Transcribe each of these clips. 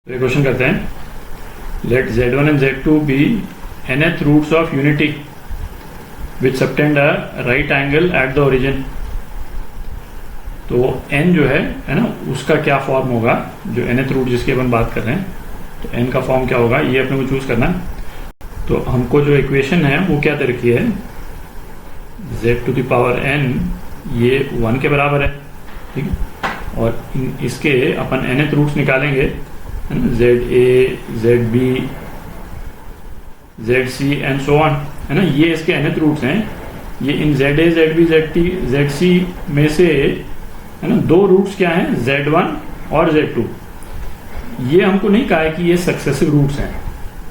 तो ये क्वेश्चन करते हैं, let z1 and z2 be nth roots of unity which subtend a right angle at the origin. तो n जो है ना, उसका क्या फॉर्म होगा, जो nth रूट जिसकी अपन बात कर रहे हैं, तो n का फॉर्म क्या होगा ये अपने को चूज करना है। तो हमको जो इक्वेशन है वो क्या दे रखी है, z to the power n ये 1 के बराबर है, ठीक है। और इसके अपन nth रूट्स निकालेंगे, z a, z b, z c and so on, है ना। ये इसके nth रूट्स हैं। ये इन z a, z b, z t, z c में से, है ना, दो रूट्स क्या हैं, z1 और z2। ये हमको नहीं कहा है कि ये सक्सेसिव रूट्स हैं,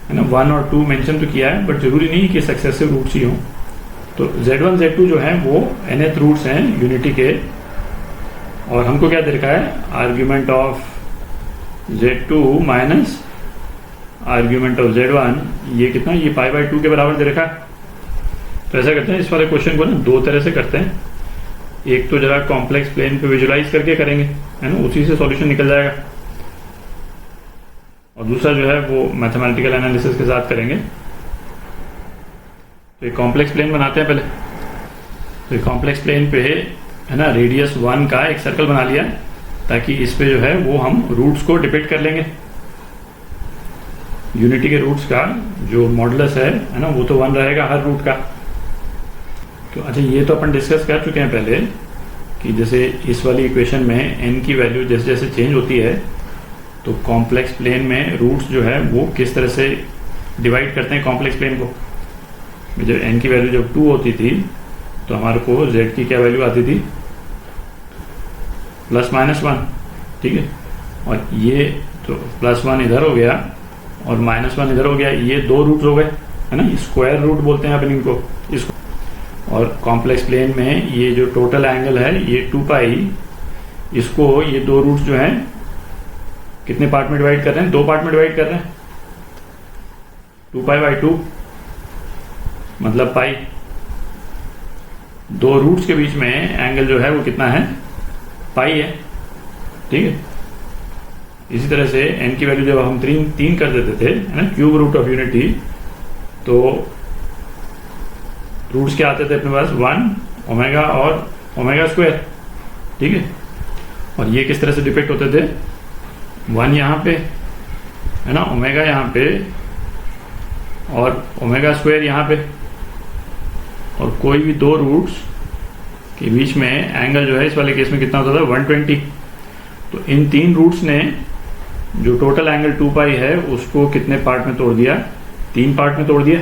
है ना। 1 और 2 मेंशन तो किया है, बट जरूरी नहीं कि सक्सेसिव रूट्स ही हों। तो z1 z2 जो है वो nth रूट्स हैं यूनिटी के। और हमको क्या दे रखा है, argument of z2 minus argument of z1, ये कितना, ये पाई बाय 2 के बराबर दे रखा है। तो ऐसा करते हैं, इस वाले क्वेश्चन को ना दो तरह से करते हैं। एक तो जरा कॉम्प्लेक्स प्लेन पे विजुलाइज करके करेंगे, है ना, उसी से सॉल्यूशन निकल जाएगा। और दूसरा जो है वो मैथमेटिकल एनालिसिस के साथ करेंगे। तो एक कॉम्प्लेक्स प्लेन बनाते हैं पहले। तो एक कॉम्प्लेक्स प्लेन पे, है ना, रेडियस 1 का एक सर्कल बना लिया, ताकि इस पे जो है वो हम रूट्स को डिपिक्ट कर लेंगे। यूनिटी के रूट्स का जो मॉडुलस है ना, वो तो 1 रहेगा हर रूट का। तो अच्छा, ये तो अपन डिस्कस कर चुके हैं पहले कि जैसे इस वाली इक्वेशन में n की वैल्यू जैसे जैसे चेंज होती है, तो कॉम्प्लेक्स प्लेन में रूट्स जो है वो किस तरह से डिवाइड करते हैं कॉम्प्लेक्स प्लेन को। जब n की वैल्यू जब 2 होती थी, तो हमारे को z की क्या वैल्यू आती थी, +-1, ठीक है। और ये तो +1 इधर हो गया और -1 इधर हो गया, ये दो रूट्स हो गए, है ना। स्क्वायर रूट बोलते हैं अपन इनको, इसको। और कॉम्प्लेक्स प्लेन में ये जो टोटल एंगल है ये 2 पाई, इसको ये दो रूट्स जो हैं कितने पार्ट में डिवाइड कर रहे हैं, 2 पार्ट में डिवाइड कर रहे हैं। 2 पाई बाय 2 मतलब पाई। दो रूट्स के बीच में एंगल जो है वो कितना है, पाई है, ठीक है। इसी तरह से n की वैल्यू जब हम 3 कर देते थे, है ना, क्यूब रूट ऑफ यूनिटी, तो रूट्स क्या आते थे अपने पास, 1 ओमेगा और ओमेगा स्क्वायर, ठीक है। और ये किस तरह से डिपिक्ट होते थे, 1 यहाँ पे, है ना, ओमेगा यहाँ पे और ओमेगा स्क्वायर यहाँ पे। और कोई भी दो रूट्स के बीच में एंगल जो है इस वाले केस में कितना होता था, 120। तो इन 3 रूट्स ने जो टोटल एंगल 2 पाई है उसको कितने पार्ट में तोड़ दिया, 3 पार्ट में तोड़ दिया,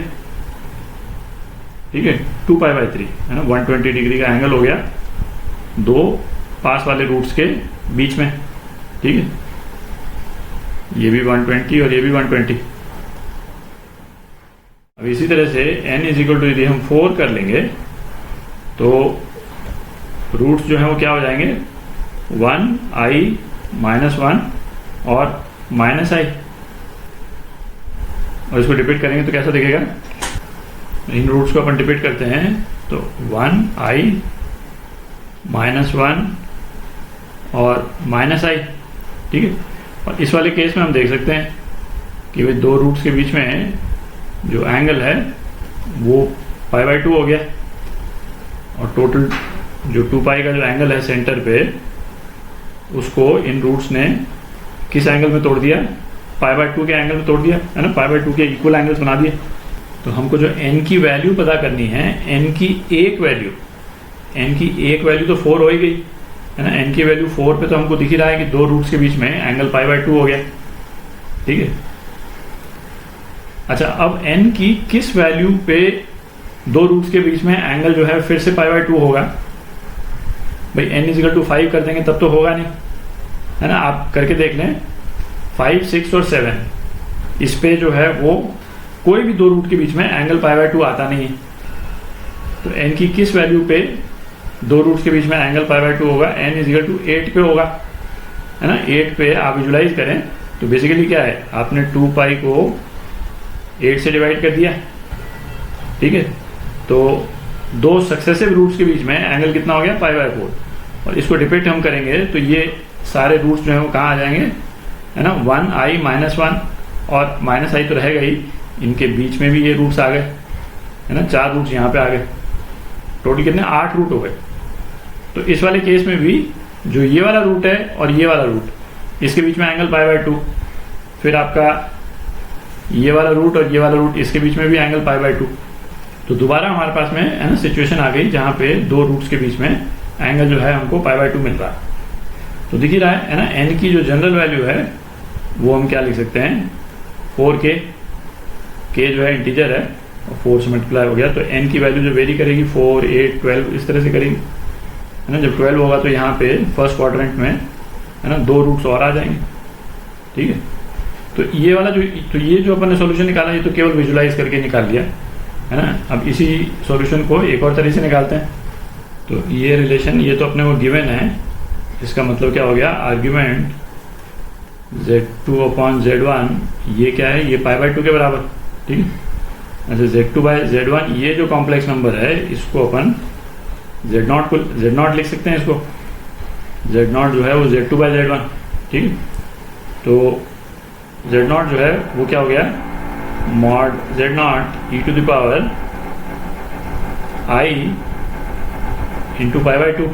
ठीक है। 2 पाई बाय 3, है ना, 120 डिग्री का एंगल हो गया दो पास वाले रूट्स के बीच में, ठीक है। ये भी 120 और ये भी 120। अब इसी तरह से n = यदि हम 4 कर लेंगे, तो रूट्स जो है वो क्या हो जाएंगे, 1i -1 और -i। और इसको डिपिक्ट करेंगे तो कैसा दिखेगा, इन रूट्स को अपन डिपिक्ट करते हैं तो 1i -1 और -i, ठीक है। और इस वाले केस में हम देख सकते हैं कि वे दो रूट्स के बीच में जो एंगल है वो पाई बाय 2 हो गया। और टोटल जो 2 पाई का जो एंगल है सेंटर पे, उसको इन रूट्स ने किस एंगल में तोड़ दिया, पाई बाय 2 के एंगल में तोड़ दिया, है ना, पाई बाय 2 के इक्वल एंगल्स बना दिए। तो हमको जो n की वैल्यू पता करनी है, n की एक वैल्यू तो 4 हो ही गई, है ना। n की वैल्यू 4 पे तो हमको दिख ही रहा है कि दो रूट्स के बीच में एंगल पाई बाय 2 हो गया, ठीक है। अच्छा, अब n की किस वैल्यू पे दो रूट्स के बीच में एंगल जो है फिर से पाई बाय 2 होगा। भाई n = 5 कर देंगे तब तो होगा नहीं, है ना। आप करके देख लें, 5, 6 और 7, इस पे जो है वो कोई भी दो रूट के बीच में एंगल पाई बाय 2 आता नहीं है। तो n की किस वैल्यू पे दो रूट्स के बीच में एंगल पाई बाय 2 होगा, n = 8 पे होगा, है ना। 8 पे आप विजुलाइज करें तो बेसिकली क्या है, आपने 2 पाई को 8 से डिवाइड कर दिया, ठीक है। तो दो सक्सेसिव रूट्स के बीच में एंगल कितना हो गया, पाई बाय 4। और इसको डिपिक्ट हम करेंगे तो ये सारे रूट्स जो है वो कहाँ आ जाएंगे, है ना, 1i माइनस 1 और माइनस आई तो रहेगा ही, इनके बीच में भी ये रूट्स आ गए, है ना, 4 रूट्स यहाँ पे आ गए, टोटल कितने 8 रूट हो गए। तो इस वाले केस में भी जो ये वाला रूट है और ये वाला रूट, इसके बीच में एंगल पाई बाय 2, फिर आपका ये वाला रूट और ये वाला रूट, इसके बीच में भी एंगल पाई बाय 2। तो दोबारा हमारे पास में है ना सिचुएशन आ गई जहाँ पे दो रूट्स के बीच में एंगल जो है हमको पाई बाय 2 मिल रहा है। तो दिख ही रहा है ना, एन की जो जनरल वैल्यू है वो हम क्या लिख सकते हैं, 4k, के जो है इंटीजर है और 4 से मल्टीप्लाई हो गया, तो एन की वैल्यू जो वेरी करेगी 4, 8, 12 इस तरह से करेगी, है ना। जब 12 होगा तो यहाँ पे फर्स्ट क्वाड्रेंट में है ना 2 रूट्स और आ जाएंगे, ठीक है। तो ये वाला ये जो अपन ने सॉल्यूशन निकाला, ये तो केवल विजुलाइज करके निकाल लिया, है ना। अब इसी सॉल्यूशन को एक और तरीके से निकालते हैं। तो ये रिलेशन, ये तो अपने को गिवन है, इसका मतलब क्या हो गया, आर्ग्यूमेंट z2 अपॉन z1, ये क्या है, ये पाई बाय 2 के बराबर, ठीक है। अच्छा, z2 बाय z1 ये जो कॉम्प्लेक्स नंबर है इसको अपन z0 लिख सकते हैं, इसको z0 जो है वो z2 बाय z1, ठीक है। तो z0 जो है वो क्या हो गया, mod z0 e to the power i into pi by 2,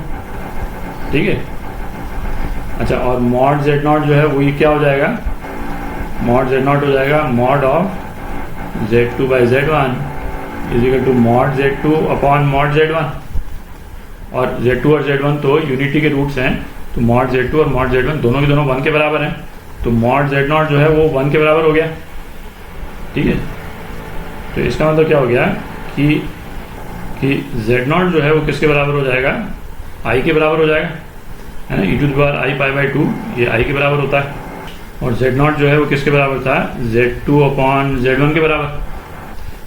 ठीक है। अच्छा, और मॉड z0 जो है वो ये क्या हो जाएगा, मॉड z0 हो जाएगा mod of z2 by z1 is equal to mod z2 upon mod z1, और z2 और z1 तो यूनिटी के रूट्स हैं, तो मॉड z2 और मॉड z1 दोनों के दोनों 1 के बराबर हैं, तो मॉड z0 जो है वो 1 के बराबर हो गया, ठीक है। तो इसका मतलब क्या हो गया कि z0 जो है वो किसके बराबर हो जाएगा, i के बराबर हो जाएगा, है ना, e to the power i pi by 2 ये i के बराबर होता है, और z0 जो है वो किसके बराबर था, z2 अपॉन z1 के बराबर।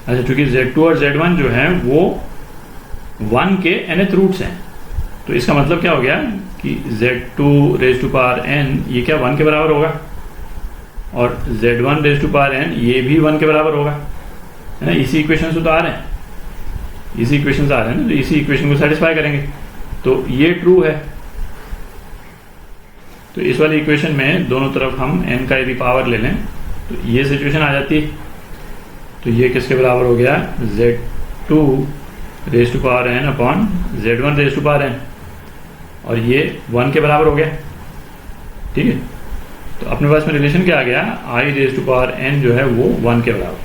अच्छा, चूंकि z2 और z1 जो है वो 1 के nth रूट्स हैं, तो इसका मतलब क्या हो गया कि z2 raise to power n ये क्या 1 के बराबर होगा, और z1 raise to power n ये भी 1 के बराबर होगा, है ना। इसी इक्वेशन से तो आ रहे हैं, इसी इक्वेशन से आ रहे हैं ना, तो इसी इक्वेशन को सेटिस्फाई करेंगे, तो ये ट्रू है। तो इस वाली इक्वेशन में दोनों तरफ हम n का यदि पावर ले लें तो ये सिचुएशन आ जाती है। तो ये किसके बराबर हो गया, z2 raise to power n upon z1 raise to power n, और ये 1 के बराबर हो गया, ठीक है। तो अपने पास में रिलेशन क्या आ गया, i raise to power n जो है वो 1 के बराबर,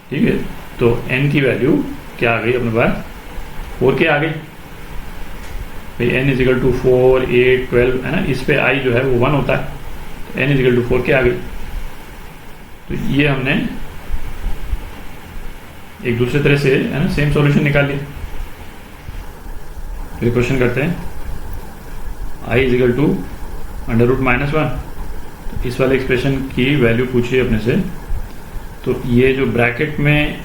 ठीक है। तो n की वैल्यू क्या आ गई अपने पास, 4k आ गई भाई, n इज इक्वल टू 4, 8, 12, है ना, इस पे i जो है वो 1 होता है, तो n is equal to 4k आ गई। तो ये हमने एक दूसरे तरह से है ना सेम सॉल्यूशन निकाल लिया। फिर क्वेश्चन करते हैं, i is equal to under root minus 1, इस वाले एक्सप्रेशन की वैल्यू पूछिए अपने से। तो ये जो ब्रैकेट में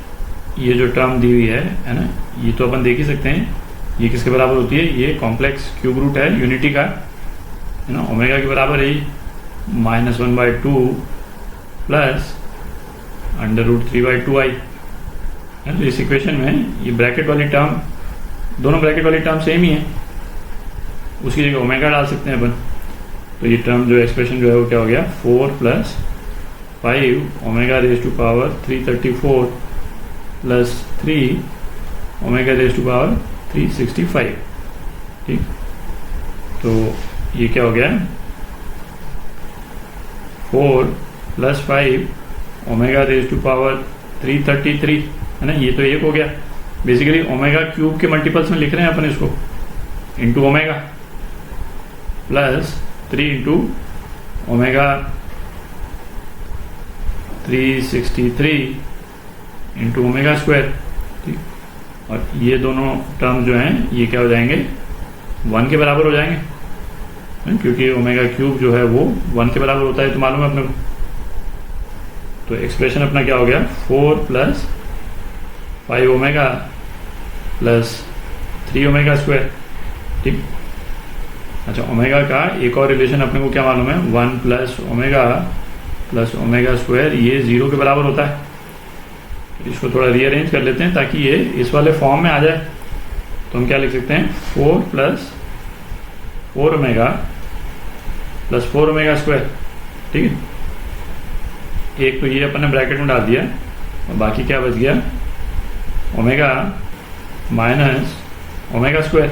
ये जो टर्म दी हुई है ना, ये तो अपन देख ही सकते हैं, ये किसके बराबर होती है, ये कॉम्प्लेक्स क्यूब रूट है यूनिटी का, है ना, ओमेगा के बराबर है, -1/2 प्लस अंडर रूट 3/2i है। तो इस इक्वेशन में ये ब्रैकेट वाली टर्म, दोनों ब्रैकेट वाली टर्म सेम ही है, उसकी जगह ओमेगा डाल सकते हैं अपन। तो ये टर्म जो एक्सप्रेशन जो है वो क्या हो गया, 4 + 5 omega raise to power 334 plus 3 omega raise to power 365, ठीक। तो ये क्या हो गया, 4 + 5 ओमेगा रेज टू पावर 333, है ना, ये तो 1 हो गया। बेसिकली ओमेगा क्यूब के मल्टीपल्स में लिख रहे हैं अपन इसको, into omega plus 3 into omega 363 into omega square, ठीक। और ये दोनों टर्म जो हैं ये क्या हो जाएंगे, 1 के बराबर हो जाएंगे, क्योंकि ओमेगा क्यूब जो है वो 1 के बराबर होता है, तो मालूम है अपने को। तो एक्सप्रेशन अपना क्या हो गया, 4 + 5 ओमेगा प्लस 3 ओमेगा स्क्वायर, ठीक। अच्छा, ओमेगा का एक और रिलेशन अपने को क्या मालूम है, 1 + ओमेगा प्लस ओमेगा स्क्वायर, ये 0 के बराबर होता है। इसको थोड़ा रीअरेंज कर लेते हैं ताकि ये इस वाले फॉर्म में आ जाए। तो हम क्या लिख सकते हैं, 4 + 4 ओमेगा प्लस 4 ओमेगा स्क्वायर, ठीक है, एक तो ये अपन ने ब्रैकेट में डाल दिया और बाकी क्या बच गया, ओमेगा माइनस ओमेगा स्क्वायर।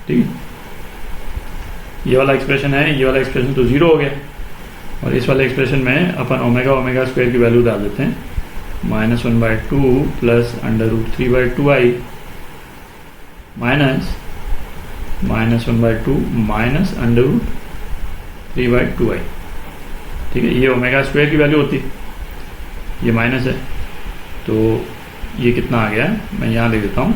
ठीक है, ये वाला एक्सप्रेशन है, ये वाला एक्सप्रेशन तो जीरो हो गया, और इस वाले एक्सप्रेशन में अपन ओमेगा ओमेगा स्क्वायर की वैल्यू डाल देते हैं, -1/2 plus √3/2i minus -1/2 minus √3/2i। ठीक है, ये ओमेगा स्क्वायर की वैल्यू होती है, ये माइनस है, तो ये कितना आ गया, मैं यहाँ लिख देता हूँ,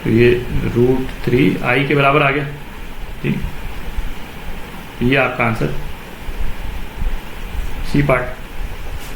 तो ये √3i के बराबर आ गया। ठीक, ये आपका आंसर सी पार्ट।